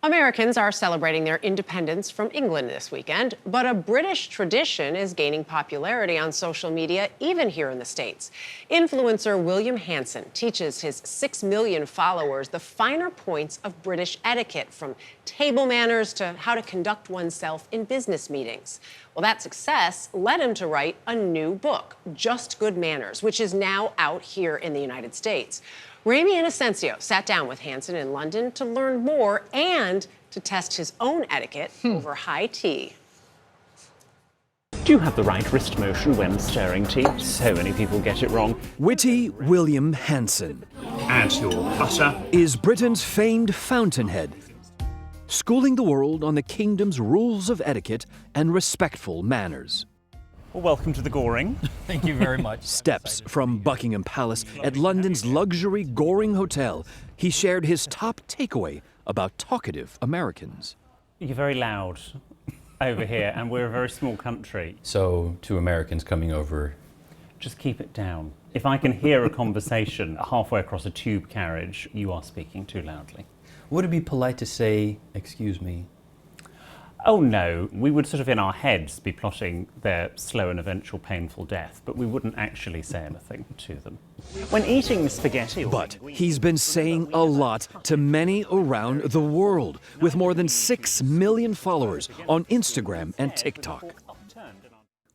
Americans are celebrating their independence from England this weekend, but a British tradition is gaining popularity on social media, even here in the States. Influencer William Hanson teaches his 6 million followers the finer points of British etiquette, from table manners to how to conduct oneself in business meetings. Well, that success led him to write a new book, Just Good Manners, which is now out here in the United States. Ramy Inocencio sat down with Hanson in London to learn more and to test his own etiquette over high tea. Do you have the right wrist motion when stirring tea? So many people get it wrong. Witty William Hanson. Add your butter. Is Britain's famed fountainhead, schooling the world on the kingdom's rules of etiquette and respectful manners. Well, welcome to the Goring. Thank you very much. Steps from Buckingham Palace at London's luxury Goring Hotel, he shared his top takeaway about talkative Americans. You're very loud over here, and we're a very small country. So, to Americans coming over, just keep it down. If I can hear a conversation halfway across a tube carriage, you are speaking too loudly. Would it be polite to say, "Excuse me"? Oh no, we would sort of in our heads be plotting their slow and eventual painful death, but we wouldn't actually say anything to them. When eating spaghetti... But he's been saying a lot to many around the world, with more than 6 million followers on Instagram and TikTok.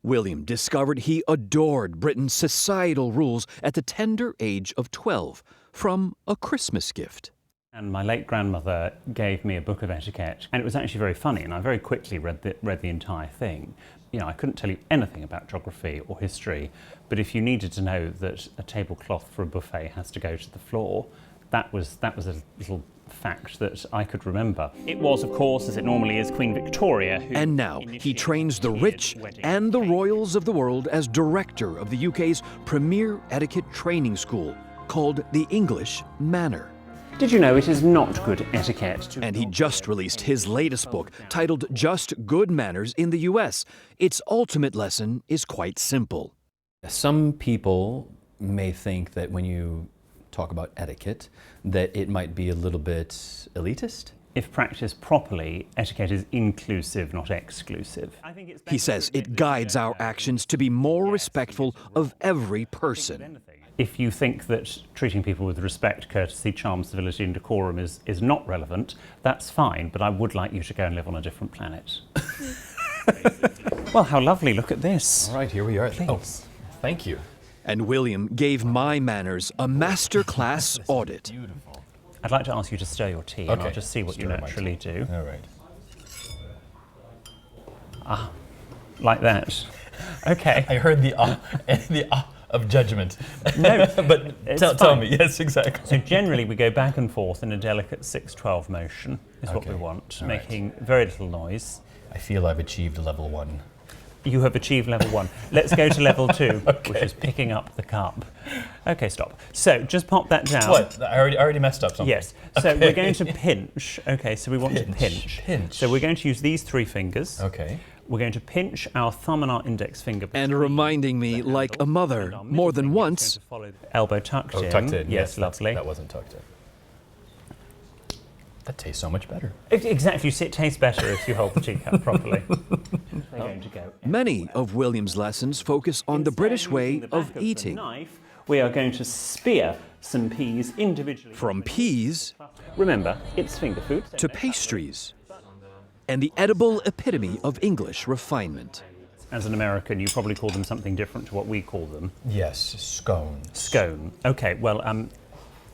William discovered he adored Britain's societal rules at the tender age of 12 from a Christmas gift. And my late grandmother gave me a book of etiquette, and it was actually very funny, and I very quickly read the entire thing. You know, I couldn't tell you anything about geography or history, but if you needed to know that a tablecloth for a buffet has to go to the floor, that was a little fact that I could remember. It was, of course, as it normally is, Queen Victoria who... And now he trains the rich and the royals of the world as director of the UK's premier etiquette training school, called the English Manor. Did you know it is not good etiquette to... And he just released his latest book, titled Just Good Manners, in the US. Its ultimate lesson is quite simple. Some people may think that when you talk about etiquette, that it might be a little bit elitist. If practiced properly, etiquette is inclusive, not exclusive. He says it guides our actions to be more respectful of every person. If you think that treating people with respect, courtesy, charm, civility and decorum is not relevant, that's fine, but I would like you to go and live on a different planet. Well, how lovely, look at this. All right, here we are. Please. Oh, thank you. And William gave My Manners a masterclass audit. Beautiful. I'd like to ask you to stir your tea, and I'll just see what you naturally do. All right. Ah, like that. Okay. I heard the of judgment. No, but tell me. Yes, exactly. So generally we go back and forth in a delicate 6-12 motion is what we want, making very little noise. I feel I've achieved level 1. You have achieved level 1. Let's go to level 2, which is picking up the cup. Okay, stop. So just pop that down. What? I already messed up something. Yes. So we're going to pinch. Okay, so we want to pinch. Pinch. So we're going to use these 3 fingers. Okay. We're going to pinch our thumb and our index finger. And reminding me, like a mother, more than once. Elbow tucked in. Oh, tucked in. Yes, lovely. That wasn't tucked in. That tastes so much better. Exactly. You see, it tastes better if you hold the teacup properly. They're going to go. Many of William's lessons focus on the British way of eating. Knife, we are going to spear some peas individually. From peas, remember, it's finger food, to pastries, and the edible epitome of English refinement. As an American, you probably call them something different to what we call them. Yes, scone. Scone. Okay, well,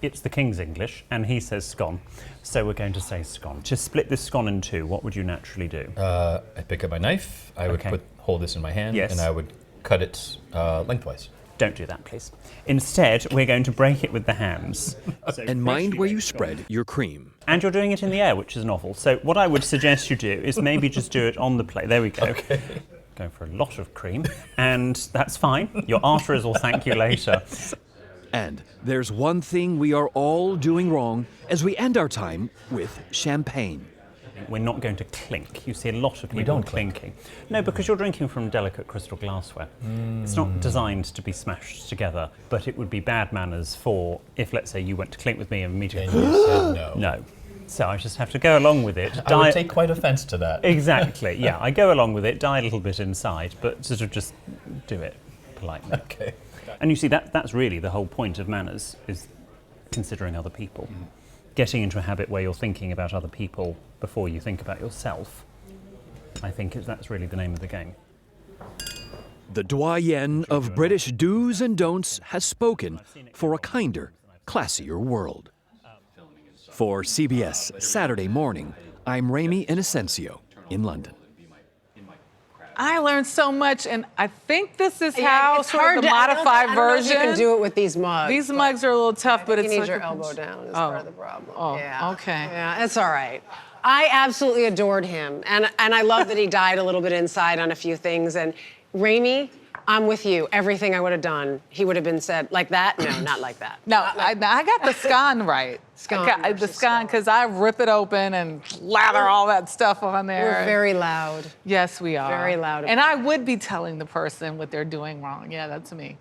it's the King's English, and he says scone, so we're going to say scone. To split this scone in 2, what would you naturally do? I'd pick up my knife, I would hold this in my hand, and I would cut it lengthwise. Don't do that, please. Instead, we're going to break it with the hands. So and mind where you spread your cream. And you're doing it in the air, which is novel. So what I would suggest you do is maybe just do it on the plate. There we go. Okay. Going for a lot of cream, and that's fine. Your arteries will thank you later. And there's one thing we are all doing wrong as we end our time with champagne. We're not going to clink. You see a lot of people clinking. No, because you're drinking from delicate crystal glassware. It's not designed to be smashed together, but it would be bad manners for if, let's say, you went to clink with me and me to... And you said no. No. So I just have to go along with it. I would take quite offense to that. Exactly, yeah. I go along with it, die a little bit inside, but sort of just do it politely. Okay. And you see, that's really the whole point of manners, is considering other people. Getting into a habit where you're thinking about other people before you think about yourself. I think that's really the name of the game. The doyen of British do's and don'ts has spoken for a kinder, classier world. For CBS Saturday Morning, I'm Ramy Inocencio in London. I learned so much, and I think this is how it's sort hard of the to- I don't modified know if version. you can do it with these mugs. These mugs are a little tough, but You it's need like your elbow down is part of the problem. Oh, yeah. okay. Yeah, it's all right. I absolutely adored him, and I love that he died a little bit inside on a few things. And Ramy, I'm with you. Everything I would have done, he would have been said like that. No, not like that. No, I got the scone right. Scone The versus scone, because I rip it open and lather all that stuff on there. We're very loud. Yes, we are. very loud And I would be telling the person what they're doing wrong. Yeah, that's me.